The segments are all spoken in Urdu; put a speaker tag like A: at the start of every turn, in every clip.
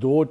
A: 2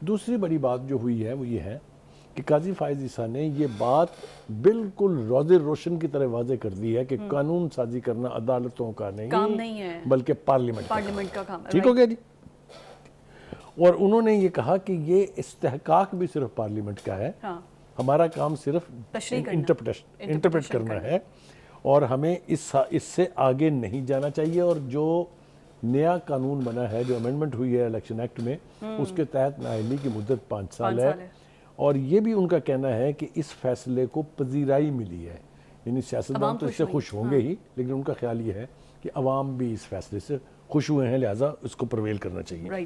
A: دوسری بڑی بات جو ہوئی ہے وہ یہ ہے کہ قاضی فائز عیسیٰ نے یہ بات بالکل روز روشن کی طرح واضح کر دی ہے کہ قانون سازی کرنا عدالتوں کا
B: کام نہیں ہے
A: بلکہ پارلیمنٹ
B: کا کام ہے.
A: ٹھیک ہو گیا جی. اور انہوں نے یہ کہا کہ یہ استحقاق بھی صرف پارلیمنٹ کا ہے, ہمارا کام صرف انٹرپریٹ کرنا ہے, اور ہمیں اس سے آگے نہیں جانا چاہیے. اور جو نیا قانون بنا ہے, جو امینڈمنٹ ہوئی ہے الیکشن ایکٹ میں, اس کے تحت نااہلی کی مدت 5 سال ہے. اور یہ بھی ان کا کہنا ہے کہ اس فیصلے کو پذیرائی ملی ہے, یعنی سیاستدان تو اس سے خوش ہوں گے ہی, لیکن ان کا خیال یہ ہے کہ عوام بھی اس فیصلے سے خوش ہوئے ہیں, لہٰذا اس کو پرویل کرنا چاہیے.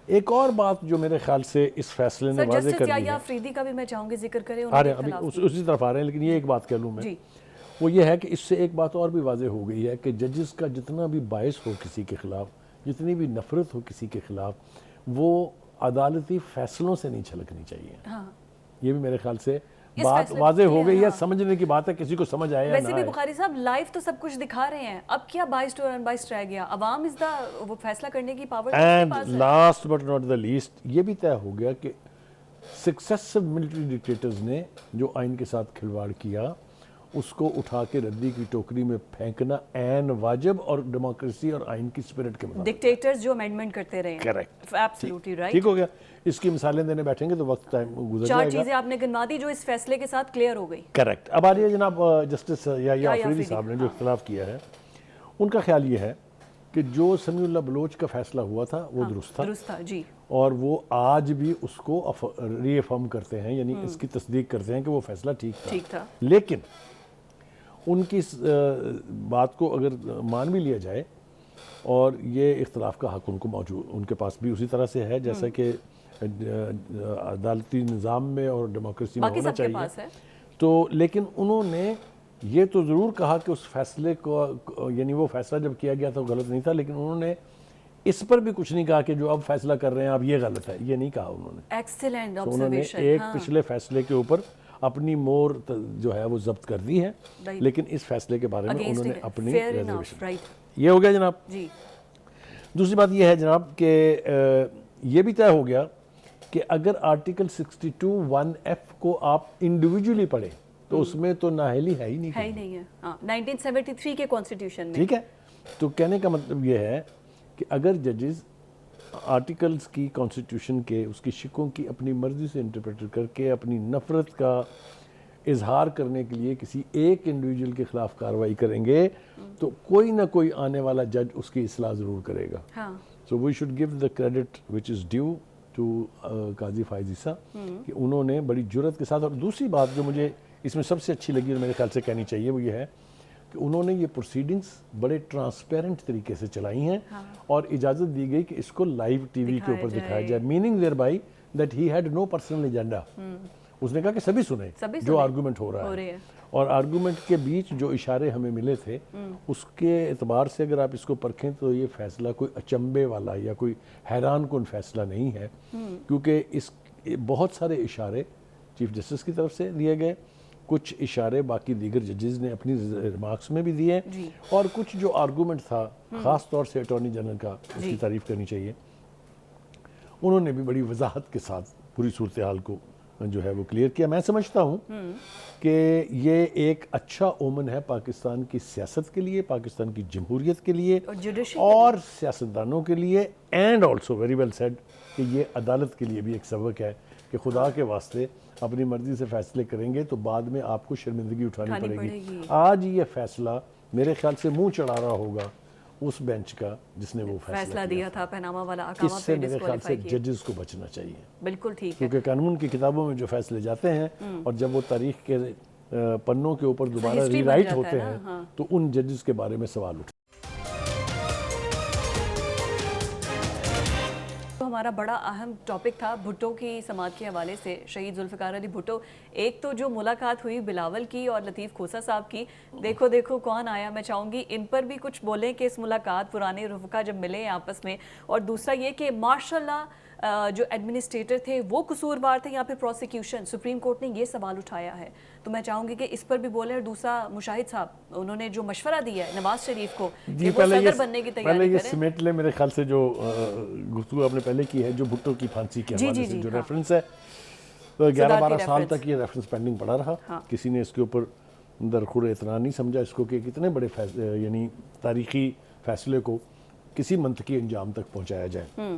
A: ایک اور بات جو میرے خیال سے اس فیصلے نے واضح کر دی ہے,
B: فریدی کا بھی میں چاہوں گی ذکر کریں,
A: ابھی اسی طرف آ رہے ہیں, لیکن یہ ایک بات کہہ لوں میں, وہ یہ ہے کہ اس سے ایک بات اور بھی واضح ہو گئی ہے کہ ججز کا جتنا بھی باعث ہو کسی کے خلاف, جتنی بھی نفرت ہو کسی کے خلاف, وہ عدالتی فیصلوں سے نہیں چھلکنی چاہیے. یہ بھی میرے خیال سے بات واضح ہو گئی ہے, سمجھنے کی بات ہے, کسی کو سمجھ آیا.
B: ویسے بھی بخاری صاحب لائیو تو سب کچھ دکھا رہے ہیں, اب کیا بائسڈ اور انبائسڈ رہ گیا, عوام وہ فیصلہ کرنے کی power
A: and last but not the least, یہ بھی طے ہو گیا کہ سکسیسو ملٹری ڈکٹیٹرز نے جو آئین کے ساتھ کھلواڑ کیا, اس کو اٹھا کے ردی کی ٹوکری میں پھینکنا عین واجب اور ڈیموکریسی اور آئین کی سپرٹ کے مطابق.
B: ڈکٹیٹرز جو امینڈمنٹ کرتے رہے ہیں.
A: Correct,
B: absolutely right.
A: ٹھیک ہو گیا. اس کی مثالیں دینے بیٹھیں گے تو وقت ٹائم گزر جائے گا.
B: 4 چیزیں آپ نے گنوا دی جو اس فیصلے کے ساتھ کلیئر ہو گئی.
A: کریکٹ. اب آ رہی ہے جناب جسٹس یا فریدی صاحب نے جو اختلاف کیا ہے, ان کا خیال یہ ہے کہ جو سمیع اللہ بلوچ کا فیصلہ ہوا تھا وہ درست تھا
B: جی,
A: اور وہ آج بھی اس کو ری افرم کرتے ہیں, یعنی اس کی تصدیق کرتے ہیں کہ وہ فیصلہ ٹھیک تھا. لیکن ان کی بات کو اگر مان بھی لیا جائے, اور یہ اختلاف کا حق ان کو موجود, ان کے پاس بھی اسی طرح سے ہے جیسا کہ عدالتی نظام میں اور ڈیموکریسی میں ہونا چاہیے, تو لیکن انہوں نے یہ تو ضرور کہا کہ اس فیصلے کو, یعنی وہ فیصلہ جب کیا گیا تھا وہ غلط نہیں تھا, لیکن انہوں نے اس پر بھی کچھ نہیں کہا کہ جو اب فیصلہ کر رہے ہیں اب یہ غلط ہے, یہ نہیں کہا انہوں نے.
B: Excellent
A: observation. انہوں نے ایک پچھلے فیصلے کے اوپر اپنی مور جو ہے وہ ضبط کر دی ہے, لیکن اس فیصلے کے بارے میں انہوں نے اپنی ریزرویشن. یہ ہو گیا جناب.
B: جی.
A: دوسری بات یہ ہے جناب کہ یہ بھی طے ہو گیا کہ اگر آرٹیکل 62(1)(f) کو آپ انڈیویجولی پڑھیں تو اس میں تو نااہلی ہے ہی نہیں ہے.
B: 1973 کے کانسٹیٹیوشن میں.
A: ٹھیک ہے. تو کہنے کا مطلب یہ ہے کہ اگر ججز آرٹیکلز کی کانسٹیٹیوشن کے اس کی شکوں کی اپنی مرضی سے انٹرپریٹ کر کے اپنی نفرت کا اظہار کرنے کے لیے کسی ایک انڈیویجول کے خلاف کارروائی کریں گے تو کوئی نہ کوئی آنے والا جج اس کی اصلاح ضرور کرے گا. So we should give the credit which is due to Qazi Faez عیسیٰ کہ انہوں نے بڑی جرأت کے ساتھ. اور دوسری بات جو مجھے اس میں سب سے اچھی لگی اور میرے خیال سے کہنی چاہیے وہ یہ ہے کہ انہوں نے یہ پروسیڈنگز بڑے ٹرانسپیرنٹ طریقے سے چلائی ہیں, اور اجازت دی گئی کہ اس کو لائیو ٹی وی کے اوپر دکھایا جائے, meaning there by that he had no personal agenda. اس نے کہا کہ سبھی سنیں جو آرگومنٹ ہو رہا ہے, اور آرگومنٹ کے بیچ جو اشارے ہمیں ملے تھے اس کے اعتبار سے اگر آپ اس کو پرکھیں تو یہ فیصلہ کوئی اچنبے والا یا کوئی حیران کن فیصلہ نہیں ہے, کیونکہ اس بہت سارے اشارے چیف جسٹس کی طرف سے دیے گئے, کچھ اشارے باقی دیگر ججز نے اپنی ریمارکس میں بھی دیے, اور کچھ جو آرگومنٹ تھا خاص طور سے اٹارنی جنرل کا, اس کی تعریف کرنی چاہیے, انہوں نے بھی بڑی وضاحت کے ساتھ پوری صورتحال کو جو ہے وہ کلیئر کیا. میں سمجھتا ہوں کہ یہ ایک اچھا اومن ہے پاکستان کی سیاست کے لیے, پاکستان کی جمہوریت کے لیے اور سیاستدانوں کے لیے, and also very well said کہ یہ عدالت کے لیے بھی ایک سبق ہے کہ خدا کے واسطے اپنی مرضی سے فیصلے کریں گے تو بعد میں آپ کو شرمندگی اٹھانی پڑے گی. آج یہ فیصلہ میرے خیال سے منہ چڑھا رہا ہوگا اس بینچ کا جس نے وہ فیصلہ دیا تھا پیناما والا. اس سے میرے خیال سے ججز کو بچنا چاہیے.
B: بالکل ٹھیک ہے,
A: کیونکہ قانون کی کتابوں میں جو فیصلے جاتے ہیں اور جب وہ تاریخ کے پنوں کے اوپر دوبارہ ری رائٹ ہوتے ہیں تو ان ججز کے بارے میں سوال اٹھتے ہیں.
B: ہمارا بڑا اہم ٹاپک تھا بھٹو کی سماعت کے حوالے سے, شہید ذوالفقار علی بھٹو. ایک تو جو ملاقات ہوئی بلاول کی اور لطیف کھوسہ صاحب کی, دیکھو کون آیا, میں چاہوں گی ان پر بھی کچھ بولیں کہ اس ملاقات پرانے رفقا جب ملے ہیں آپس میں, اور دوسرا یہ کہ ماشاءاللہ جو ایڈمنسٹریٹر تھے وہ قصوروار تھے یا پھر پروسیکیوشن؟ سپریم کورٹ نے یہ سوال اٹھایا ہے، تو میں چاہوں گی کہ اس پر بھی بولیں. اور دوسرا مشاہد صاحب انہوں نے جو مشورہ دیا ہے نواز شریف کو کہ وہ صدر بننے کی تیاری
A: پہلے یہ
B: کریں.
A: سمیٹ لیں میرے خیال سے جو گفتگو آپ نے پہلے کی ہے، جو بھٹو کی پھانسی کے حوالے سے جو ریفرنس ہے، 11-12 سال تک یہ ریفرنس پینڈنگ پڑا رہا. کسی نے اس کے اوپر درخور اعتراض نہیں سمجھا اس کو کہ کتنے بڑے یعنی تاریخی فیصلے کو کسی منطقی انجام تک پہنچایا جائے.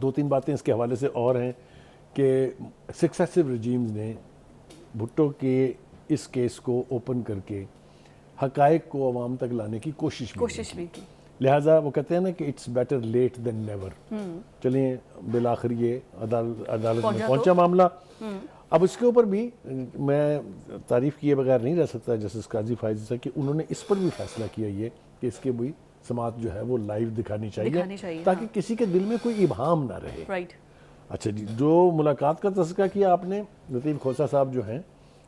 A: 2-3 باتیں اس کے حوالے سے اور ہیں کہ سکسیسو رجیمز نے بھٹو کے اس کیس کو اوپن کر کے حقائق کو عوام تک لانے کی کوشش بھی کی. لہٰذا وہ کہتے ہیں نا کہ it's better late than never. چلیں بالآخر یہ عدالت میں پہنچا معاملہ. اب اس کے اوپر بھی میں تعریف کیے بغیر نہیں رہ سکتا جسٹس قاضی فائز صاحب کہ انہوں نے اس پر بھی فیصلہ کیا یہ کہ اس کے بھی سماعت جو ہے وہ لائیو دکھانی چاہیے تاکہ کسی کے دل میں کوئی ابہام نہ رہے. اچھا جی، جو ملاقات کا تذکرہ کیا آپ نے، لطیف کھوسہ صاحب جو ہیں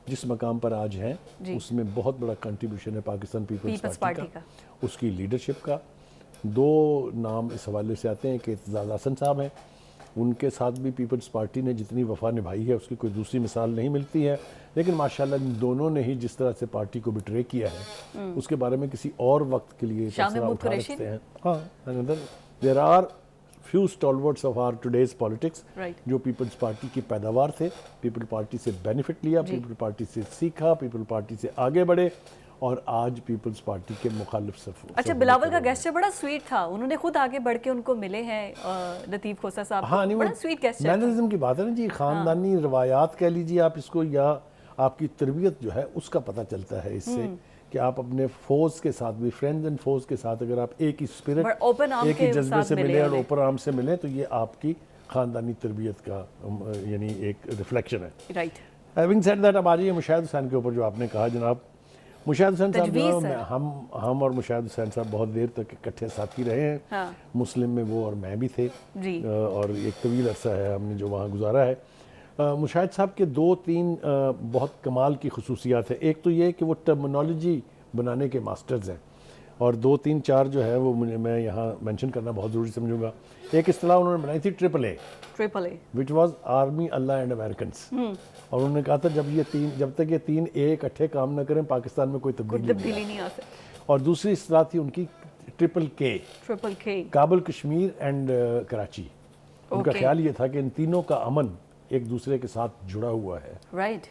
A: جس مقام پر آج ہیں اس میں بہت بڑا کنٹریبیوشن ہے پاکستان پیپلز پارٹی کا، اس کی لیڈرشپ کا. 2 نام اس حوالے سے آتے ہیں کہ اعتزاز احسن صاحب ہیں، ان کے ساتھ بھی پیپلز پارٹی نے جتنی وفا نبھائی ہے اس کی کوئی دوسری مثال نہیں ملتی ہے. لیکن ماشاءاللہ ان دونوں نے ہی جس طرح سے پارٹی کو بٹرے کیا ہے اس کے بارے میں کسی اور وقت کے لیے تبصرہ اٹھا رکھتے ہیں. ہاں، there are few stalwarts of our today's politics جو پیپلز پارٹی کی پیداوار تھے، پیپل پارٹی سے بینیفٹ لیا، پیپل پارٹی سے سیکھا، پیپل پارٹی سے آگے بڑھے اور آج پیپلز پارٹی کے مخالف صف.
B: اچھا، بلاول کا گیسچر بڑا سویٹ تھا، انہوں نے خود آگے بڑھ کے ان کو ملے ہیں لطیف کھوسہ صاحب کو. بڑا سویٹ گیسچر.
A: مینرزم کی بات ہے نا جی، خاندانی روایات کہہ لیجیے آپ اس کو، یا آپ کی تربیت جو ہے اس کا پتہ چلتا ہے اس سے کہ آپ اپنے فوز کے ساتھ بھی، فرینڈز اینڈ فوز کے ساتھ اگر آپ ایک ہی اسپرٹ، ایک ہی جذبے سے ملیں اور اوپن آرم سے ملیں تو یہ آپ کی خاندانی تربیت کا یعنی ایک ریفلیکشن ہے.
B: رائٹ.
A: ہیونگ سیڈ دیٹ، اب آ جائیے مشاہد حسین کے اوپر جو آپ نے کہا. جناب مشاہد حسین صاحب جو ہم اور مشاہد حسین صاحب بہت دیر تک اکٹھے ساتھی رہے ہیں. مسلم میں وہ اور میں بھی تھے اور ایک طویل عرصہ ہے ہم نے جو وہاں گزارا ہے. مشاہد صاحب کے 2-3 بہت کمال کی خصوصیات ہیں. ایک تو یہ کہ وہ ٹرمنالوجی بنانے کے ماسٹرز ہیں، اور 2-3-4 جو ہے وہ میں یہاں مینشن کرنا بہت ضروری سمجھوں گا. ایک اصطلاح انہوں نے بنائی تھی triple a which was army, Allah and Americans. اور انہوں نے کہا تھا جب تک یہ 3 اے اکٹھے کام نہ کریں پاکستان میں کوئی تبدیلی نہیں آ سکتی. اور دوسری اصطلاح تھی ان کی ٹرپل کے، کابل، کشمیر اینڈ کراچی. ان کا خیال یہ تھا کہ ان تینوں کا امن ایک دوسرے کے ساتھ جڑا ہوا ہے.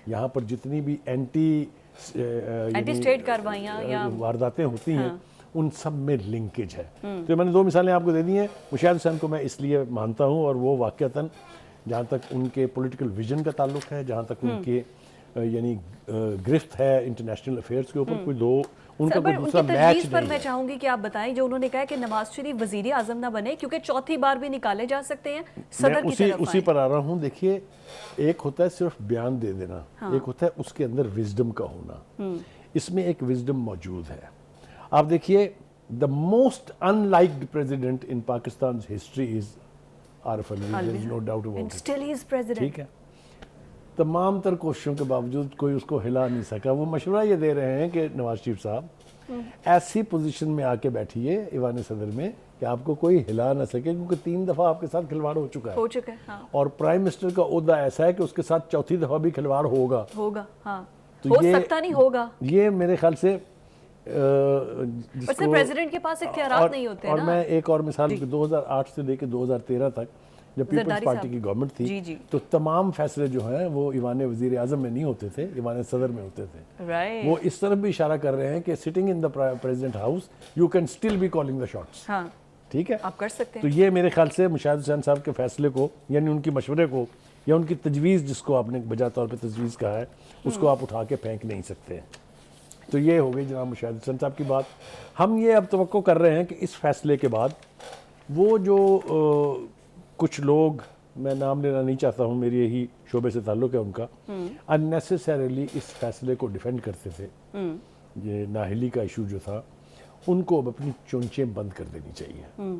A: یہاں پر جتنی بھی اینٹی
B: اسٹیٹ کارروائیاں
A: وارداتیں ہوتی ہیں ان سب میں لنکیج ہے. تو میں نے 2 مثالیں آپ کو دے دی ہیں. مشاہد حسین کو میں اس لیے مانتا ہوں، اور وہ واقعتاً جہاں تک ان کے پولیٹیکل ویژن کا تعلق ہے، جہاں تک ان کے یعنی گرفت ہے انٹرنیشنل افیئرز کے اوپر، ان کا کوئی دوسرا میچ نہیں.
B: پر میں چاہوں گی کہ آپ بتائیں جو انہوں نے کہا کہ نواز شریف وزیر اعظم نہ بنے کیونکہ 4تھی بار بھی نکالے جا سکتے ہیں صدر کی طرف.
A: اسی پر آ رہا ہوں. دیکھیے، ایک ہوتا ہے صرف بیان دے دینا، ایک ہوتا ہے اس کے اندر وزڈم کا ہونا. اس میں ایک وزڈم موجود ہے. آپ دیکھیے، the most unliked president in Pakistan's history is Arif Alvi. There is no doubt about it.
B: Still he is president.
A: ٹھیک ہے، تمام تر کوششوں کے باوجود کوئی اس کو ہلا نہیں سکا. وہ مشورہ یہ دے رہے ہیں کہ نواز شریف صاحب ایسی پوزیشن میں آ کے بیٹھیے ایوان صدر میں کہ آپ کو کوئی ہلا نہ سکے، کیونکہ 3 دفعہ آپ کے ساتھ کھلواڑ ہو چکا ہے. اور پرائم منسٹر کا عہدہ ایسا ہے کہ اس کے ساتھ 4تھی دفعہ بھی کھلواڑ ہوگا.
B: ہو سکتا نہیں ہوگا.
A: یہ میرے خیال سے
B: پریزیڈنٹ کے پاس اختیارات نہیں ہوتے.
A: اور میں ایک اور مثال 2008 سے لے کے 2013 تک جب پیپلز پارٹی کی گورنمنٹ تھی تو تمام فیصلے جو ہیں وہ ایوان وزیر اعظم میں نہیں ہوتے تھے، ایوان صدر میں ہوتے تھے. وہ اس طرف بھی اشارہ کر رہے ہیں کہ sitting in the president house you can still be calling the shots. ٹھیک ہے،
B: آپ کر سکتے ہیں.
A: تو یہ میرے خیال سے مشاہد حسین صاحب کے فیصلے کو، یعنی ان کی مشورے کو یا ان کی تجویز، جس کو آپ نے بجا طور پہ تجویز کہا ہے، اس کو آپ اٹھا کے پھینک نہیں سکتے. تو یہ ہو گئی جناب مشاہد حسین صاحب کی بات. ہم یہ اب توقع کر رہے ہیں کہ اس فیصلے کے بعد وہ جو کچھ لوگ، میں نام لینا نہیں چاہتا ہوں، میری یہی شعبے سے تعلق ہے ان کا، اننیسیسریلی اس فیصلے کو ڈیفینڈ کرتے تھے. یہ نااہلی کا ایشو جو تھا، ان کو اب اپنی چونچیں بند کر دینی چاہیے.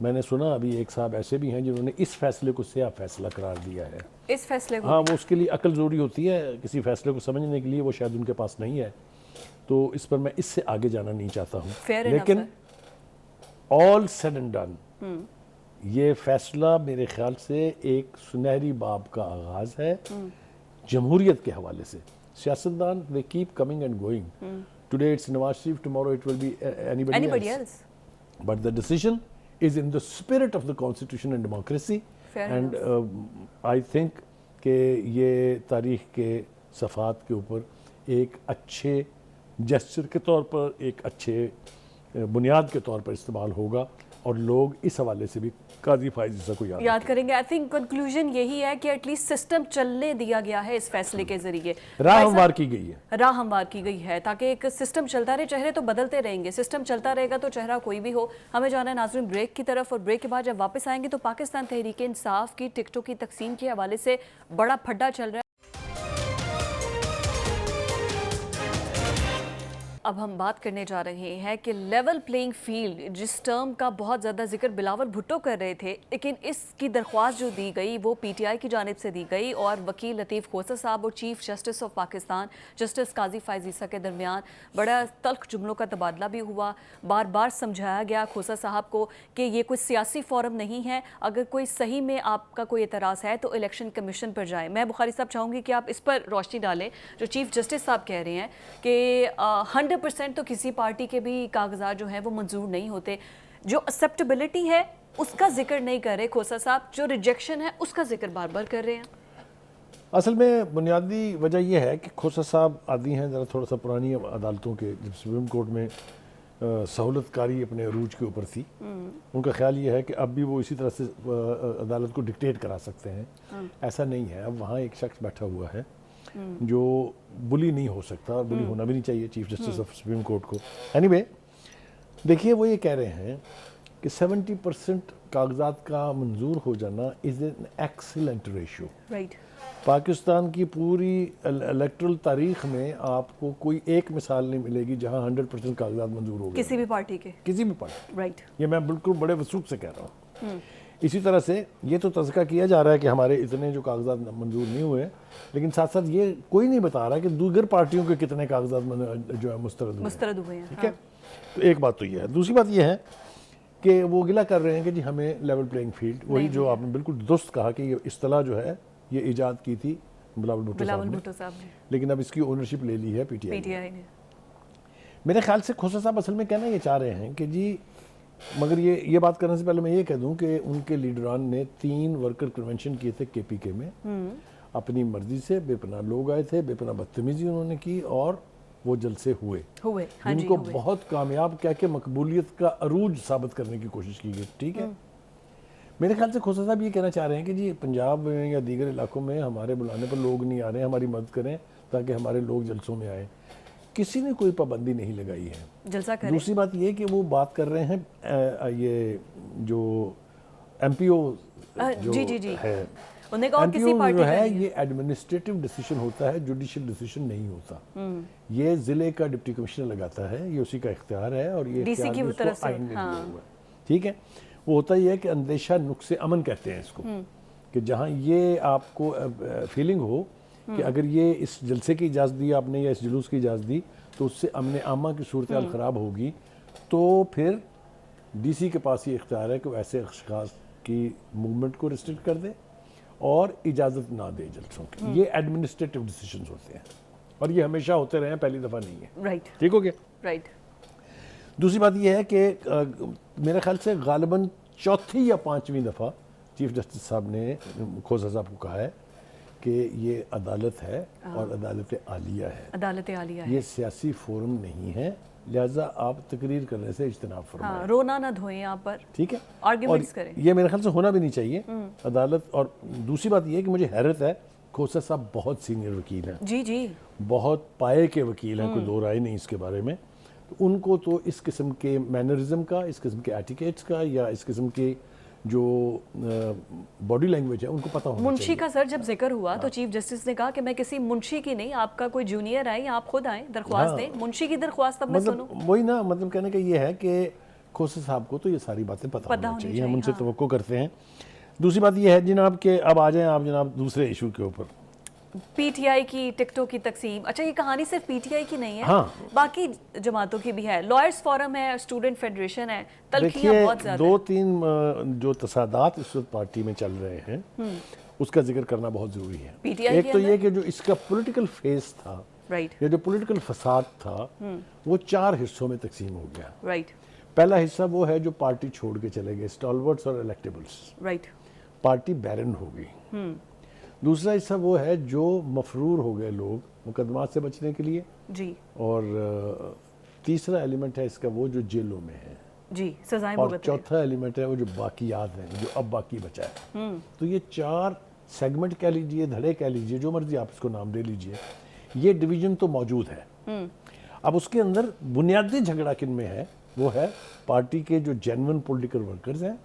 A: میں نے سنا ابھی ایک صاحب ایسے بھی ہیں جنہوں نے اس فیصلے کو سیاہ فیصلہ قرار دیا ہے.
B: اس فیصلے کو؟
A: ہاں، وہ اس کے لیے عقل ضروری ہوتی ہے کسی فیصلے کو سمجھنے کے لیے، وہ شاید ان کے پاس نہیں ہے. تو اس پر میں اس سے آگے جانا نہیں چاہتا ہوں. لیکن all said and done یہ فیصلہ میرے خیال سے ایک سنہری باب کا آغاز ہے جمہوریت کے حوالے سے. سیاستدان they keep coming and going. Today it's Nawaz Sharif, tomorrow it will be anybody else. But the decision is in the spirit of the constitution and democracy. And I think کہ یہ تاریخ کے صفحات کے اوپر ایک اچھے جسچر کے طور پر، ایک اچھے بنیاد کے طور پر استعمال ہوگا، اور لوگ اس حوالے سے بھی قاضی فائز عیسیٰ کو یاد
B: کریں گے. آئی تھنک کنکلوژن یہی ہے کہ ایٹ لیسٹ سسٹم چلنے دیا گیا ہے اس فیصلے کے ذریعے،
A: راہ ہموار کی گئی ہے،
B: راہ ہموار کی گئی ہے تاکہ ایک سسٹم چلتا رہے. چہرے تو بدلتے رہیں گے، سسٹم چلتا رہے گا تو چہرہ کوئی بھی ہو. ہمیں جانا ہے ناظرین بریک کی طرف، اور بریک کے بعد جب واپس آئیں گے تو پاکستان تحریک انصاف کی ٹکٹوں کی تقسیم کے حوالے سے بڑا پھڈا چل رہا ہے. اب ہم بات کرنے جا رہے ہیں کہ لیول پلینگ فیلڈ، جس ٹرم کا بہت زیادہ ذکر بلاول بھٹو کر رہے تھے، لیکن اس کی درخواست جو دی گئی وہ پی ٹی آئی کی جانب سے دی گئی، اور وکیل لطیف کھوسہ صاحب اور chief justice of Pakistan justice قاضی فائز عیسیٰ کے درمیان بڑا تلخ جملوں کا تبادلہ بھی ہوا. بار بار سمجھایا گیا کھوسہ صاحب کو کہ یہ کوئی سیاسی فورم نہیں ہے، اگر کوئی صحیح میں آپ کا کوئی اعتراض ہے تو الیکشن کمیشن پر جائیں. میں بخاری صاحب چاہوں گی کہ آپ اس پر روشنی ڈالیں. جو چیف جسٹس صاحب کہہ رہے ہیں کہ 100% تو کسی پارٹی کے بھی کاغذات جو ہیں وہ منظور نہیں ہوتے، جو ایکسیپٹیبلٹی ہے اس کا ذکر نہیں کر رہے کھوسہ صاحب، جو ریجیکشن ہے اس کا ذکر بار بار کر رہے ہیں.
A: اصل میں بنیادی وجہ یہ ہے کہ کھوسہ صاحب عادی ہیں ذرا تھوڑا سا پرانی عدالتوں کے. جب سپریم کورٹ میں سہولت کاری اپنے عروج کے اوپر تھی، ان کا خیال یہ ہے کہ اب بھی وہ اسی طرح سے عدالت کو ڈکٹیٹ کرا سکتے ہیں. ایسا نہیں ہے. اب وہاں ایک شخص بیٹھا ہوا ہے جو بلی نہیں ہو سکتا، اور بلی ہونا بھی نہیں چاہیے chief justice of supreme court کو. اینی وے دیکھیے، وہ یہ کہہ رہے ہیں کہ 70% کاغذات کا منظور ہو جانا is an excellent ratio. Pakistan کی پوری الیکٹرل تاریخ میں آپ کو کوئی ایک مثال نہیں ملے گی جہاں 100% کاغذات منظور ہو گئے
B: کسی بھی پارٹی کے،
A: کسی بھی پارٹی. یہ میں بالکل بڑے وثوق سے کہہ رہا ہوں. اسی طرح سے یہ تو تذکرہ کیا جا رہا ہے کہ ہمارے اتنے جو کاغذات منظور نہیں ہوئے، لیکن ساتھ ساتھ یہ کوئی نہیں بتا رہا کہ دیگر پارٹیوں کے کتنے کاغذات جو ہے مسترد ہوئے ہیں. ٹھیک ہے، تو ایک بات تو یہ ہے. دوسری بات یہ ہے کہ وہ گلہ کر رہے ہیں کہ جی ہمیں لیول پلینگ فیلڈ، وہی جو آپ نے بالکل درست کہا کہ یہ اصطلاح جو ہے یہ ایجاد کی تھی بلاول بھٹو صاحب نے، لیکن اب اس کی اونرشپ لے لی ہے پی ٹی آئی نے. میرے خیال سے کھوسہ صاحب اصل میں کہنا یہ چاہ رہے ہیں کہ جی، مگر یہ بات کرنے سے پہلے میں یہ کہہ دوں کہ ان کے لیڈران نے 3 ورکر کنونشن کیے تھے کے پی کے میں، اپنی مرضی سے. بے پناہ لوگ آئے تھے، بے پناہ بدتمیزی انہوں نے کی، اور وہ جلسے ہوئے ان کو بہت کامیاب کہہ کے مقبولیت کا عروج ثابت کرنے کی کوشش کی گئی. ٹھیک ہے، میرے خیال سے کھوسہ صاحب یہ کہنا چاہ رہے ہیں کہ جی پنجاب میں یا دیگر علاقوں میں ہمارے بلانے پر لوگ نہیں آ رہے ہیں، ہماری مدد کریں تاکہ ہمارے لوگ جلسوں میں آئیں. کسی نے کوئی پابندی نہیں لگائی ہے، جلسہ کریں. دوسری بات یہ کہ وہ بات کر رہے ہیں یہ جو ایم پی او جو ہے، ایم پی او جو ہے یہ ایڈمنسٹریٹو ڈیسیشن ہوتا ہے، جوڈیشل ڈیسیشن نہیں ہوتا. یہ ضلع کا ڈپٹی کمشنر لگاتا ہے، یہ اسی کا اختیار ہے، اور یہ اختیار اس کو آئین میں دیا ہوا ہے. ٹھیک ہے، وہ ہوتا یہ ہے کہ اندیشہ نقص امن کہتے ہیں اس کو، کہ جہاں یہ آپ کو فیلنگ ہو کہ اگر یہ اس جلسے کی اجازت دی آپ نے یا اس جلوس کی اجازت دی تو اس سے امن عامہ کی صورتحال خراب ہوگی، تو پھر ڈی سی کے پاس یہ اختیار ہے کہ وہ ایسے اشخاص کی موومنٹ کو ریسٹرکٹ کر دے اور اجازت نہ دے جلسوں کی. یہ ایڈمنسٹریٹو ڈیسیشنز ہوتے ہیں، اور یہ ہمیشہ ہوتے رہے ہیں، پہلی دفعہ نہیں ہے. ٹھیک ہو گیا. دوسری بات یہ ہے کہ میرے خیال سے غالباً 4تھی یا 5ویں دفعہ چیف جسٹس صاحب نے کھوسہ صاحب کو کہا ہے کہ یہ عدالت ہے اور عدالت عالیہ ہے. عدالت عالیہ ہے، یہ سیاسی فورم نہیں ہے، لہٰذا آپ تقریر کرنے سے اجتناب فرمائیں.
B: رونا نہ دھوئیں آپ پر.
A: ٹھیک ہے،
B: آرگیومنٹس کریں.
A: یہ میرے خیال سے ہونا بھی نہیں چاہیے عدالت. اور دوسری بات یہ ہے کہ مجھے حیرت ہے، کھوسہ صاحب بہت سینئر وکیل ہیں، جی بہت پائے کے وکیل ہیں، کوئی دو رائے نہیں اس کے بارے میں. ان کو تو اس قسم کے مینرزم کا، اس قسم کے ایٹیکیٹس کا، یا اس قسم کے جو باڈی لینگویج ہے ان کو پتہ ہونا چاہیے.
B: منشی کا سر جب ذکر ہوا تو چیف جسٹس نے کہا کہ میں کسی منشی کی نہیں، آپ کا کوئی جونیئر آئے یا آپ خود آئیں درخواست دیں. منشی کی درخواست اب میں سنوں.
A: وہی نا، مطلب کہنے کا یہ ہے کہ کھوسہ صاحب کو تو یہ ساری باتیں پتہ ہونا چاہیے، ہم ان سے توقع کرتے ہیں. دوسری بات یہ ہے جناب کہ اب آ جائیں آپ جناب دوسرے ایشو کے اوپر.
B: پی ٹی آئی کی ٹکٹوں کی تقسیم، اچھا یہ کہانی صرف پی ٹی آئی کی نہیں ہے،
A: ہاں
B: باقی جماعتوں کی بھی ہے، لائرز فورم ہے، اسٹوڈنٹ فیڈریشن ہے، تلخیاں
A: دیکھیے
B: بہت زیادہ
A: دو تین جو تصادات اس وقت پارٹی میں چل رہے ہیں اس کا ذکر کرنا بہت ضروری ہے.
B: پی ٹی آئی
A: ایک تو یہ کہ جو اس کا پولیٹیکل فیس تھا
B: رائٹ
A: یا جو پولیٹیکل فساد تھا وہ 4 حصوں میں تقسیم ہو گیا.
B: رائٹ
A: پہلا حصہ وہ ہے جو پارٹی چھوڑ کے چلے گئے، اسٹالورٹس اور الیکٹیبلس،
B: رائٹ
A: پارٹی بیرن ہو گئی. دوسرا حصہ وہ ہے جو مفرور ہو گئے لوگ مقدمات سے بچنے کے لیے،
B: جی
A: اور تیسرا ایلیمنٹ ہے اس کا وہ جو جیلوں میں ہے،
B: جی سزائیں
A: اور
B: بھگت رہے.
A: چوتھا ایلیمنٹ ہے وہ جو باقیات ہیں جو اب باقی بچا ہے. تو یہ 4 سیگمنٹ کہہ لیجئے، دھڑے کہہ لیجئے، جو مرضی آپ اس کو نام دے لیجئے، یہ ڈویژن تو موجود ہے. اب اس کے اندر بنیادی جھگڑا کن میں ہے؟ وہ ہے پارٹی کے جو جینون پولیٹیکل ورکرز ہیں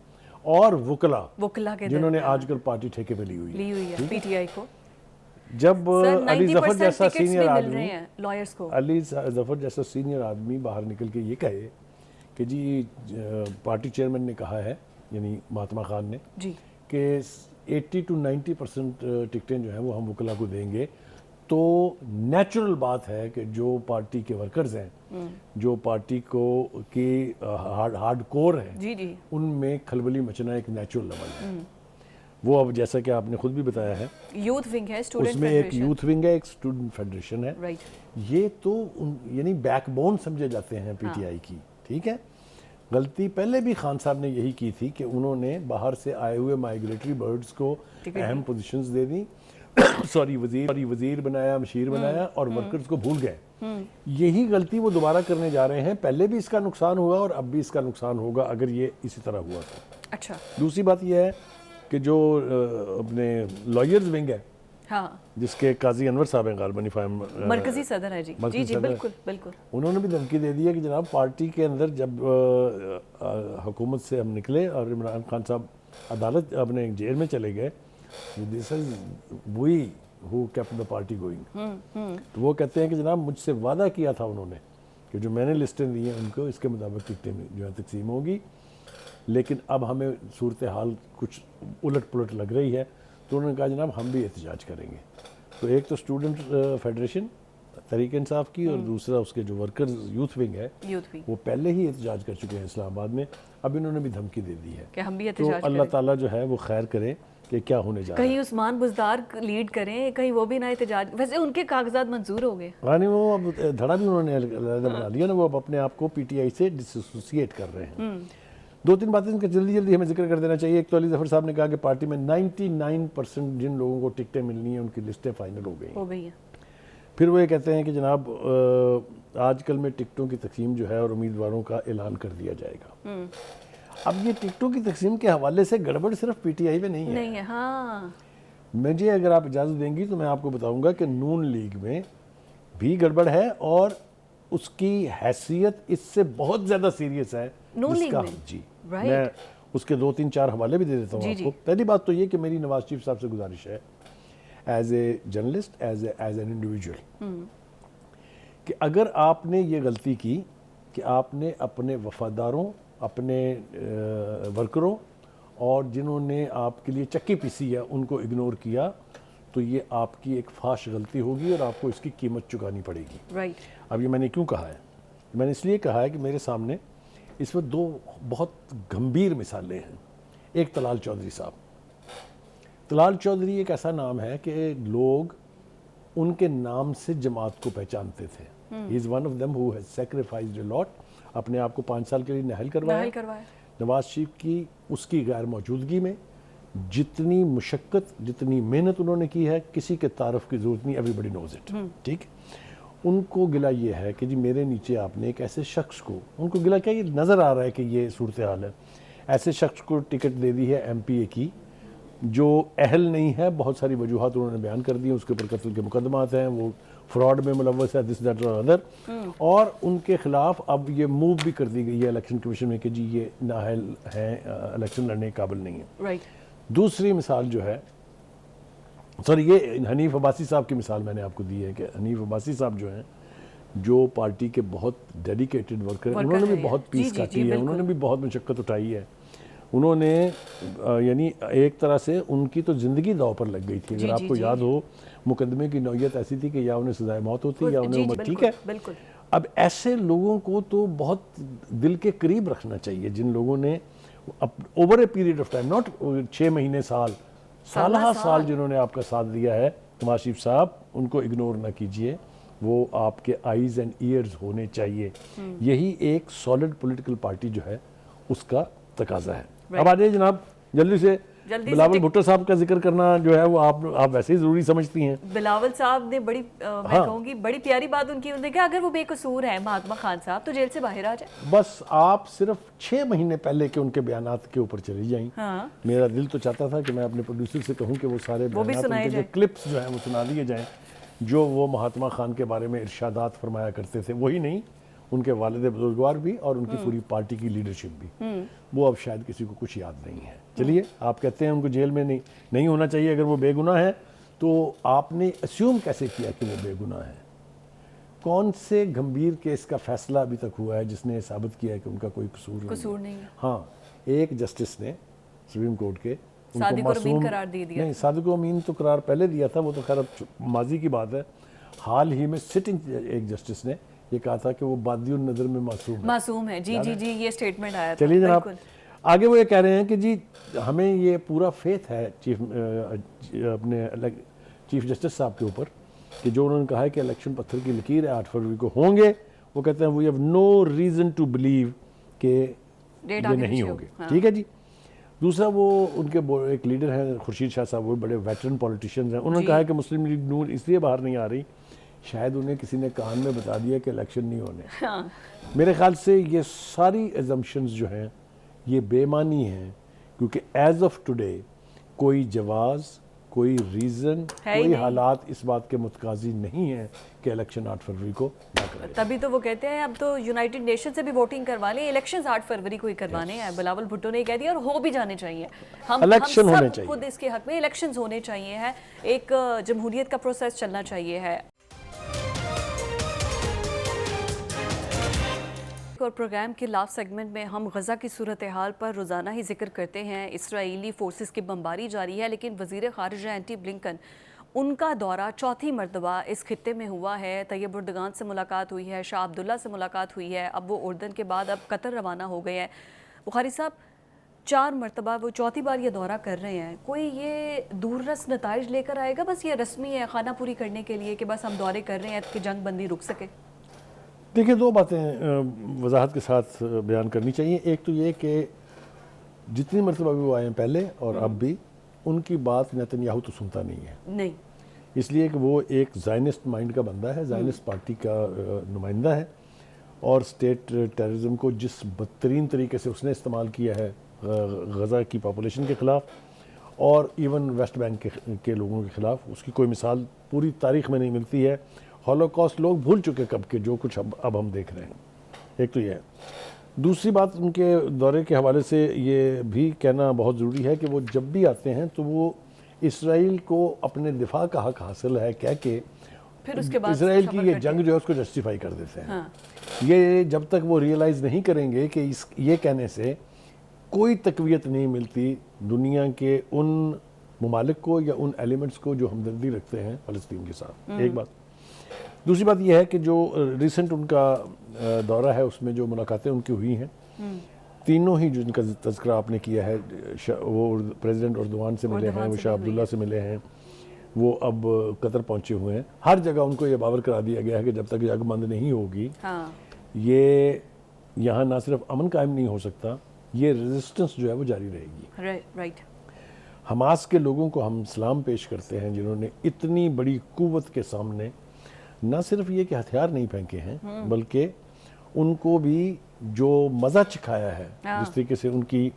A: اور
B: وکلا کے
A: جنہوں نے آج کل پارٹی ٹھیکے پہ لی ہوئی
B: ہے پی ٹی آئی کو.
A: جب علی ظفر جیسا سینئر آدمی
B: لائرز کو
A: علی ظفر جیسا سینئر آدمی باہر نکل کے یہ کہے کہ جی پارٹی چیئرمین نے کہا ہے، یعنی مہاتما خان نے،
B: جی
A: کہ 80 to 90% ٹکٹیں جو ہیں وہ ہم وکلا کو دیں گے، تو نیچرل بات ہے کہ جو پارٹی کے ورکرز ہیں، جو پارٹی کو کی ہارڈ کور ہیں،
B: جی جی
A: ان میں کھلبلی مچنا ایک نیچرل لیول ہے. وہ اب جیسا کہ آپ نے خود بھی بتایا ہے
B: یوتھ ونگ ہے، اسٹوڈنٹ
A: اس میں ایک یوتھ ونگ ہے، ایک اسٹوڈنٹ فیڈریشن ہے.
B: رائٹ
A: یہ تو یعنی بیک بون سمجھے جاتے ہیں پی ٹی آئی کی. ٹھیک ہے، غلطی پہلے بھی خان صاحب نے یہی کی تھی کہ انہوں نے باہر سے آئے ہوئے مائیگریٹری برڈز کو اہم پوزیشنز دے دی، سوری وزیر بنایا، مشیر بنایا، اور ورکرز کو بھول گئے. یہی غلطی وہ دوبارہ کرنے جا رہے ہیں. پہلے بھی اس کا نقصان ہوا اور اب بھی اس کا نقصان ہوگا اگر یہ اسی طرح ہوا تو.
B: اچھا
A: دوسری بات یہ ہے کہ جو اپنے لائرز ونگ ہے،
B: ہاں
A: جس کے قاضی انور صاحب ہیں غالباً
B: مرکزی صدر ہے، جی جی جی بالکل بالکل،
A: انہوں نے بھی دھمکی دے دی ہے کہ جناب پارٹی کے اندر جب حکومت سے ہم نکلے اور عمران خان صاحب عدالت اپنے جیل میں چلے گئے، دس از وی ہو کیپٹ دا پارٹی گوئنگ. تو وہ کہتے ہیں کہ جناب مجھ سے وعدہ کیا تھا انہوں نے کہ جو میں نے لسٹیں دی ہیں ان کو اس کے مطابق ٹکٹیں جو ہے تقسیم ہوگی، لیکن اب ہمیں صورتحال کچھ الٹ پلٹ لگ رہی ہے. تو انہوں نے کہا جناب ہم بھی احتجاج کریں گے. تو ایک تو اسٹوڈنٹ فیڈریشن تحریک انصاف کی، اور دوسرا اس کے جو ورکرز یوتھ ونگ ہے وہ پہلے ہی احتجاج کر چکے ہیں اسلام آباد میں. اب انہوں نے بھی دھمکی دے دی ہے
B: کہ ہم بھی
A: تو
B: احتجاج
A: اللہ تعالیٰ جو ہے وہ خیر کرے کہ کیا ہونے جا رہا ہے.
B: کہیں عثمان بزدار لیڈ کریں، کہیں وہ بھی نہ احتجاج. ویسے ان کے کاغذات منظور ہو گئے،
A: یعنی وہ اب دھڑا بھی انہوں نے علیحدہ بنا لیا نا، وہ اب اپنے آپ کو پی ٹی آئی سے ڈس ایسوسیٹ کر رہے ہیں. 2-3 باتیں ان کا جلدی ہمیں ذکر کر دینا چاہیے. ایک تو علی ظفر صاحب نے کہا کہ پارٹی میں 99% جن لوگوں کو ٹکٹیں ملنی ہیں ان کی لسٹیں فائنل ہو گئی ہیں. پھر وہ یہ کہتے ہیں کہ جناب آج کل میں ٹکٹوں کی تقسیم جو ہے اور امیدواروں کا اعلان کر دیا جائے گا. اب یہ ٹکٹوں کی تقسیم کے حوالے سے گڑبڑ صرف پی ٹی آئی میں نہیں ہے.
B: ہاں
A: مجھے اگر آپ اجازت دیں گی تو میں آپ کو بتاؤں گا کہ نون لیگ میں بھی گڑبڑ ہے، اور اس کی حیثیت اس سے بہت زیادہ سیریس ہے.
B: نون لیگ میں
A: جی میں اس کے 2-3-4 حوالے بھی دے دیتا ہوں آپ کو. پہلی بات تو یہ کہ میری نواز شریف صاحب سے گزارش ہے as a journalist, as an individual, کہ اگر آپ نے یہ غلطی کی کہ آپ نے اپنے وفاداروں، اپنے ورکروں اور جنہوں نے آپ کے لیے چکی پیسی ہے ان کو اگنور کیا، تو یہ آپ کی ایک فاش غلطی ہوگی اور آپ کو اس کی قیمت چکانی پڑے گی. اب یہ میں نے کیوں کہا ہے؟ میں نے اس لیے کہا ہے کہ میرے سامنے اس وقت 2 بہت گمبھیر مثالیں ہیں. ایک طلال چودھری صاحب. طلال چودھری ایک ایسا نام ہے کہ لوگ ان کے نام سے جماعت کو پہچانتے تھے. He is one of them who has sacrificed a lot. اپنے آپ کو 5 سال کے لیے نااہل کروایا. نواز شریف کی اس کی غیر موجودگی میں جتنی مشقت، جتنی محنت انہوں نے کی ہے، کسی کے تعارف کی ضرورت نہیں. everybody knows it. ٹھیک، ان کو گلہ یہ ہے کہ جی میرے نیچے آپ نے ایک ایسے شخص کو، ان کو گلہ کیا، یہ نظر آ رہا ہے کہ یہ صورتحال ہے، ایسے شخص کو ٹکٹ دے دی ہے ایم پی اے کی جو اہل نہیں ہے. بہت ساری وجوہات انہوں نے بیان کر دی ہیں، اس کے اوپر قتل کے مقدمات ہیں، وہ فراڈ میں ملوث ہے، دس دیٹ اور ادر، اور ان کے خلاف اب یہ موو بھی کر دی گئی ہے الیکشن کمیشن میں کہ جی یہ نااہل ہیں، الیکشن لڑنے کے قابل نہیں ہیں. دوسری مثال جو ہے، سوری یہ حنیف عباسی صاحب کی مثال میں نے آپ کو دی ہے کہ حنیف عباسی صاحب جو ہیں، جو پارٹی کے بہت ڈیڈیکیٹڈ ورکر ہیں، انہوں نے بھی بہت پیس کاٹی ہے، انہوں نے بھی بہت مشقت اٹھائی ہے. انہوں نے یعنی ایک طرح سے ان کی تو زندگی داؤ پر لگ گئی تھی. اگر آپ کو یاد ہو مقدمے کی نوعیت ایسی تھی کہ یا انہیں سزائے موت ہوتی یا انہیں عمر. ٹھیک ہے, اب ایسے لوگوں کو تو بہت دل کے قریب رکھنا چاہیے جن لوگوں نے over a period of time, not 6 مہینے, سالہ سال جنہوں نے آپ کا ساتھ دیا ہے. نواز شریف صاحب, ان کو اگنور نہ کیجئے, وہ آپ کے آئیز اینڈ ایئرز ہونے چاہیے. یہی ایک سالڈ پولیٹیکل پارٹی جو ہے اس کا تقاضا ہے. اب آ جائے جناب جلدی سے, بلاول بھٹو صاحب کا ذکر کرنا جو ہے وہ آپ ویسے ہی ضروری سمجھتی ہیں.
B: بلاول صاحب نے بڑی میں کہوں گی بڑی پیاری بات ان کی, انہوں نے کہا اگر وہ بے قصور ہیں مہاتما خان صاحب تو جیل سے باہر آ جائیں.
A: بس آپ صرف 6 مہینے پہلے کے ان کے بیانات کے اوپر چلی جائیں. میرا دل تو چاہتا تھا کہ میں اپنے پروڈیوسر سے کہوں کہ وہ سارے بیانات ان کے جو کلپس جو ہیں وہ سنا دیے جائیں, جو وہ مہاتما خان کے بارے میں ارشادات فرمایا کرتے تھے. وہی نہیں, ان کے والد بزرگوار بھی اور ان کی پوری پارٹی کی لیڈرشپ بھی, وہ اب شاید کسی کو کچھ یاد نہیں ہے. چلیے, آپ کہتے ہیں ان کو جیل میں نہیں ہونا چاہیے اگر وہ بے گناہ ہے, تو آپ نے اسیوم کیسے کیا کہ وہ بے گناہ ہے؟ کون سے گمبھیر کیس کا فیصلہ ابھی تک ہوا ہے جس نے ثابت کیا ہے کہ ان کا کوئی قصور نہیں ہے؟ ہاں, ایک جسٹس نے سپریم کورٹ کے
B: صادق اور امین قرار دے دیا.
A: نہیں, صادق و امین تو قرار پہلے دیا تھا, وہ تو خیر اب ماضی کی بات ہے. حال ہی میں سٹنگ ایک جسٹس نے یہ کہا تھا کہ وہ بادی النظر میں معصوم
B: ہے. جی جی جی, یہ سٹیٹمنٹ آیا تھا.
A: چلیے جناب آگے, وہ یہ کہہ رہے ہیں کہ جی ہمیں یہ پورا فیتھ ہے اپنے چیف جسٹس صاحب کے اوپر کہ جو انہوں نے کہا ہے کہ الیکشن پتھر کی لکیر ہے, 8 فروری کو ہوں گے. وہ کہتے ہیں we have no reason to believe کہ یہ نہیں ہوں گے. ٹھیک ہے جی. دوسرا, وہ ان کے ایک لیڈر ہیں خورشید شاہ صاحب, وہ بڑے ویٹرن پولیٹیشینز ہیں. انہوں نے کہا ہے کہ مسلم لیگ نون اس لیے باہر نہیں آ رہی, شاید انہیں کسی نے کان میں بتا دیا کہ الیکشن نہیں ہونے. میرے خیال سے یہ ساری ایزمپشنز جو ہیں یہ بے معنی ہیں, کیونکہ ایز آف ٹوڈے کوئی جواز, کوئی ریزن, کوئی حالات اس بات کے متقاضی نہیں ہیں کہ الیکشن 8 فروری کو نہ کرے.
B: تبھی تو وہ کہتے ہیں اب تو یونائٹڈ نیشن سے بھی ووٹنگ کروا لیں, الیکشنز 8 فروری کو ہی کروانے ہیں. بلاول بھٹو نے کہہ دیا اور ہو بھی جانے چاہیے. ہم سب خود اس کے حق میں الیکشنز ہونے چاہیے ہیں, ایک جمہوریت کا پروسیس چلنا چاہیے ہے. اور پروگرام کے لاسٹ سیگمنٹ میں ہم غزہ کی صورتحال پر روزانہ ہی ذکر کرتے ہیں. اسرائیلی فورسز کی بمباری جاری ہے, لیکن وزیر خارجہ اینٹی بلنکن, ان کا دورہ 4تھی مرتبہ اس خطے میں ہوا ہے. طیب اردگان سے ملاقات ہوئی ہے, شاہ عبداللہ سے ملاقات ہوئی ہے, اب وہ اردن کے بعد اب قطر روانہ ہو گئے ہیں. بخاری صاحب, 4 مرتبہ وہ 4تھی بار یہ دورہ کر رہے ہیں. کوئی یہ دور رس نتائج لے کر آئے گا, بس یہ رسمی ہے خانہ پوری کرنے کے لیے کہ بس ہم دورے کر رہے ہیں کہ جنگ بندی رک سکے؟
A: دیکھیں, 2 باتیں وضاحت کے ساتھ بیان کرنی چاہیے. ایک تو یہ کہ جتنی مرتبہ بھی وہ آئے ہیں پہلے اور اب بھی, ان کی بات نیتنیاہو تو سنتا نہیں ہے.
B: نہیں,
A: اس لیے کہ وہ ایک زائنسٹ مائنڈ کا بندہ ہے, زائنسٹ پارٹی کا نمائندہ ہے, اور اسٹیٹ ٹیررزم کو جس بدترین طریقے سے اس نے استعمال کیا ہے غزہ کی پاپولیشن کے خلاف اور ایون ویسٹ بینک کے لوگوں کے خلاف, اس کی کوئی مثال پوری تاریخ میں نہیں ملتی ہے. ہولوکاسٹ لوگ بھول چکے کب کے, جو کچھ اب ہم دیکھ رہے ہیں. ایک تو یہ ہے. دوسری بات, ان کے دورے کے حوالے سے یہ بھی کہنا بہت ضروری ہے کہ وہ جب بھی آتے ہیں تو وہ اسرائیل کو اپنے دفاع کا حق حاصل ہے کہہ کے
B: پھر اس کے بعد
A: اسرائیل کی یہ جنگ جو ہے اس کو جسٹیفائی کر دیتے ہیں. یہ جب تک وہ ریئلائز نہیں کریں گے کہ یہ کہنے سے کوئی تقویت نہیں ملتی دنیا کے ان ممالک کو یا ان ایلیمنٹس کو جو ہمدردی رکھتے ہیں فلسطین کے ساتھ. ایک بات. دوسری بات یہ ہے کہ جو ریسنٹ ان کا دورہ ہے اس میں جو ملاقاتیں ان کی ہوئی ہیں, تینوں ہی جن کا تذکرہ آپ نے کیا ہے, وہ پریزیڈنٹ اردوان سے ملے ہیں, وہ شاہ عبداللہ سے ملے ہیں, وہ اب قطر پہنچے ہوئے ہیں. ہر جگہ ان کو یہ باور کرا دیا گیا ہے کہ جب تک جنگ بند نہیں ہوگی یہ یہاں نہ صرف امن قائم نہیں ہو سکتا, یہ ریزسٹنس جو ہے وہ جاری رہے گی.
B: رائٹ.
A: حماس کے لوگوں کو ہم سلام پیش کرتے ہیں جنہوں نے اتنی بڑی قوت کے سامنے نہ صرف یہ کہ ہتھیار نہیں پھینکے ہیں, بلکہ ان کو بھی جو مزہ چکھایا ہے, جس طریقے سے ان کی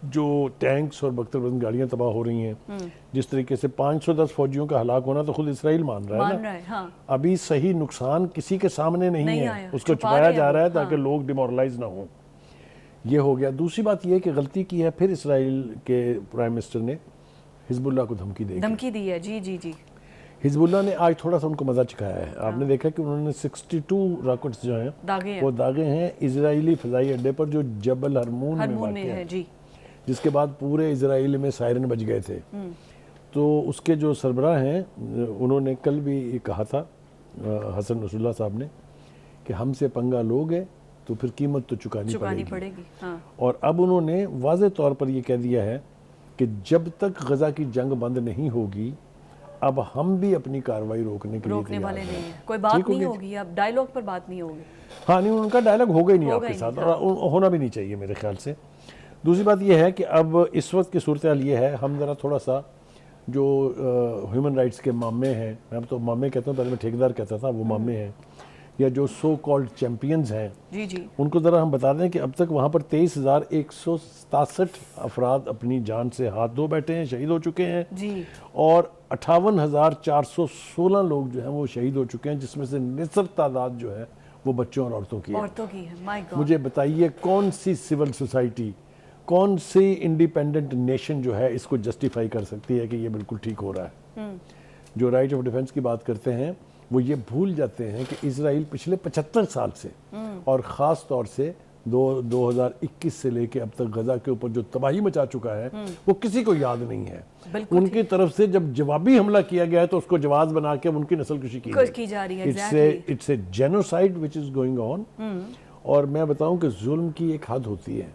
A: جو ٹینکس اور بختر بند گاڑیاں تباہ ہو رہی ہیں, جس طریقے سے 510 فوجیوں کا ہلاک ہونا تو خود اسرائیل مان رہا ہے نا. ابھی صحیح نقصان کسی کے سامنے نہیں ہے, اس کو چھپایا جا رہا ہے تاکہ لوگ ڈیمورلائز نہ ہوں. یہ ہو گیا. دوسری بات یہ کہ غلطی کی ہے پھر اسرائیل کے پرائم منسٹر نے حزب اللہ کو دھمکی دی ہے.
B: جی جی جی.
A: حزب اللہ نے آج تھوڑا سا ان کو مزہ چکھایا ہے. آپ نے دیکھا کہ انہوں نے 62 راکٹس جو ہیں وہ داغے ہیں اسرائیلی فضائی اڈے پر جو جبل ہرمون میں واقع ہے. جس کے بعد پورے اسرائیل میں سائرن بج گئے تھے. تو اس کے جو سربراہ ہیں انہوں نے کل بھی یہ کہا تھا حسن نصر اللہ صاحب نے کہ ہم سے پنگا لوگے تو پھر قیمت تو چکانی پڑے گی. اور اب انہوں نے واضح طور پر یہ کہہ دیا ہے کہ جب تک غزہ کی جنگ بند نہیں ہوگی اب ہم بھی اپنی کارروائی روکنے
B: والے نہیں ہیں. کوئی بات نہیں ہوگی, اب ڈائیلاگ پر بات نہیں ہوگی.
A: ہاں نہیں, ان کا ڈائیلاگ ہوگا ہی نہیں آپ کے ساتھ, اور ہونا بھی نہیں چاہیے میرے خیال سے. دوسری بات یہ ہے کہ اب اس وقت کی صورتحال یہ ہے, ہم ذرا تھوڑا سا جو ہیومن رائٹس کے مامے ہیں, میں اب تو مامے کہتا ہوں, پہلے میں ٹھیکیدار کہتا تھا, وہ مامے ہیں, یا جو سو کالڈ چیمپئنز ہیں, ان کو ذرا ہم بتا دیں کہ اب تک وہاں پر 23,167 افراد اپنی جان سے ہاتھ دھو بیٹھے ہیں, شہید ہو چکے ہیں, اور 58,416 لوگ جو ہیں وہ شہید ہو چکے ہیں, جس میں سے نصف تعداد جو ہے وہ بچوں اور عورتوں کی ہے. مجھے بتائیے کون سی سول سوسائٹی, کون سی انڈیپینڈنٹ نیشن جو ہے اس کو جسٹیفائی کر سکتی ہے کہ یہ بالکل ٹھیک ہو رہا ہے. جو رائٹ آف ڈیفنس کی بات کرتے ہیں وہ یہ بھول جاتے ہیں کہ اسرائیل پچھلے 75 سال سے اور خاص طور سے 2021 سے لے کے اب تک غزہ کے اوپر جو تباہی مچا چکا ہے وہ کسی کو یاد نہیں ہے. ان کی طرف سے جب جوابی حملہ کیا گیا ہے تو اس کو جواز بنا کے ان کی نسل کشی کی جا رہی ہے. It's a genocide which is going on. اور میں بتاؤں کہ ظلم کی ایک حد ہوتی ہے.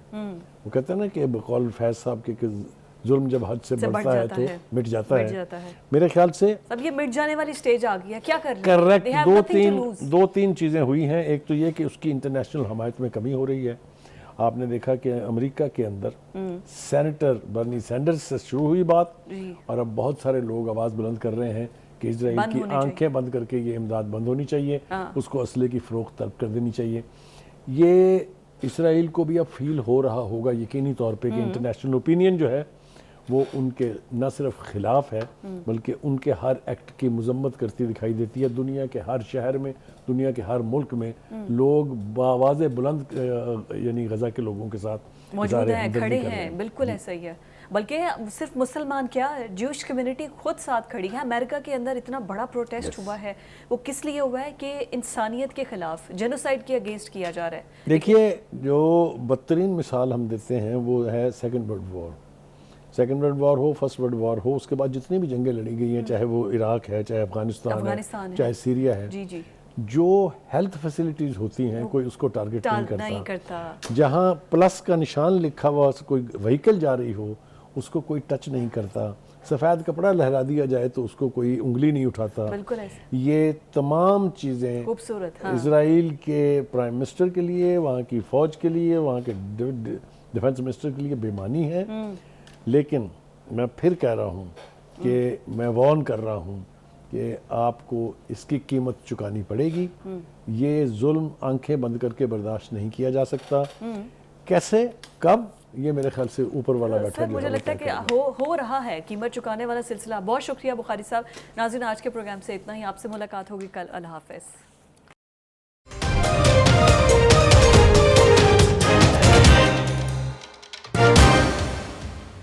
A: وہ کہتے ہیں نا کہ بقول فیض صاحب کے کہ ظلم جب حد سے بڑھتا ہے تو مٹ جاتا ہے. میرے خیال سے
B: اب یہ مٹ جانے والی سٹیج آ گئی ہے, کیا کر
A: رہے ہیں؟ دو تین چیزیں ہوئی ہیں. ایک تو یہ کہ اس کی انٹرنیشنل حمایت میں کمی ہو رہی ہے. آپ نے دیکھا کہ امریکہ کے اندر سینیٹر برنی سینڈرز سے شروع ہوئی بات, اور اب بہت سارے لوگ آواز بلند کر رہے ہیں کہ اسرائیل کی آنکھیں بند کر کے یہ امداد بند ہونی چاہیے, اس کو اسلحے کی فروخت ترک کر دینی چاہیے. یہ اسرائیل کو بھی اب فیل ہو رہا ہوگا یقینی طور پہ کہ انٹرنیشنل اوپینین جو ہے وہ ان کے نہ صرف خلاف ہے بلکہ ان کے ہر ایکٹ کی مذمت کرتی دکھائی دیتی ہے. دنیا کے ہر شہر میں, دنیا کے ہر ملک میں لوگ بآواز بلند یعنی غزہ کے لوگوں کے ساتھ
B: موجود ہیں, کھڑے ہیں. بالکل ایسا ہی ہے. بلکہ صرف مسلمان کیا, جیوش کمیونٹی خود ساتھ کھڑی ہے. امریکہ کے اندر اتنا بڑا پروٹیسٹ ہوا ہے, وہ کس لیے ہوا ہے کہ انسانیت کے خلاف, جینوسائیڈ کے اگینسٹ کیا جا رہا ہے.
A: دیکھیے جو بدترین مثال ہم دیتے ہیں وہ ہے second world war. Second world war ہو, فرسٹ ورلڈ وار ہو, اس کے بعد جتنی بھی جنگیں لڑی گئی ہیں, چاہے وہ عراق ہے, چاہے افغانستان ہے, چاہے سیریا ہے, جو ہیلتھ فیسلٹیز ہوتی ہیں کوئی اس کو ٹارگٹ نہیں کرتا. جہاں پلس کا نشان لکھا ہوا کوئی وہیکل جا رہی ہو اس کو کوئی ٹچ نہیں کرتا. سفید کپڑا لہرا دیا جائے تو اس کو کوئی انگلی نہیں اٹھاتا. یہ تمام چیزیں اسرائیل کے پرائم منسٹر کے لیے, وہاں کی فوج کے لیے, وہاں کے ڈیفنس منسٹر کے لیے بےمانی ہے. لیکن میں پھر کہہ رہا ہوں کہ میں وارن کر رہا ہوں کہ آپ کو اس کی قیمت چکانی پڑے گی. یہ ظلم آنکھیں بند کر کے برداشت نہیں کیا جا سکتا. کیسے, کب, یہ میرے خیال سے اوپر والا بیٹھا.
B: مجھے لگتا ہے کہ ہو رہا ہے قیمت چکانے والا سلسلہ. بہت شکریہ بخاری صاحب. ناظرین آج کے پروگرام سے اتنا ہی, آپ سے ملاقات ہوگی کل. اللہ حافظ.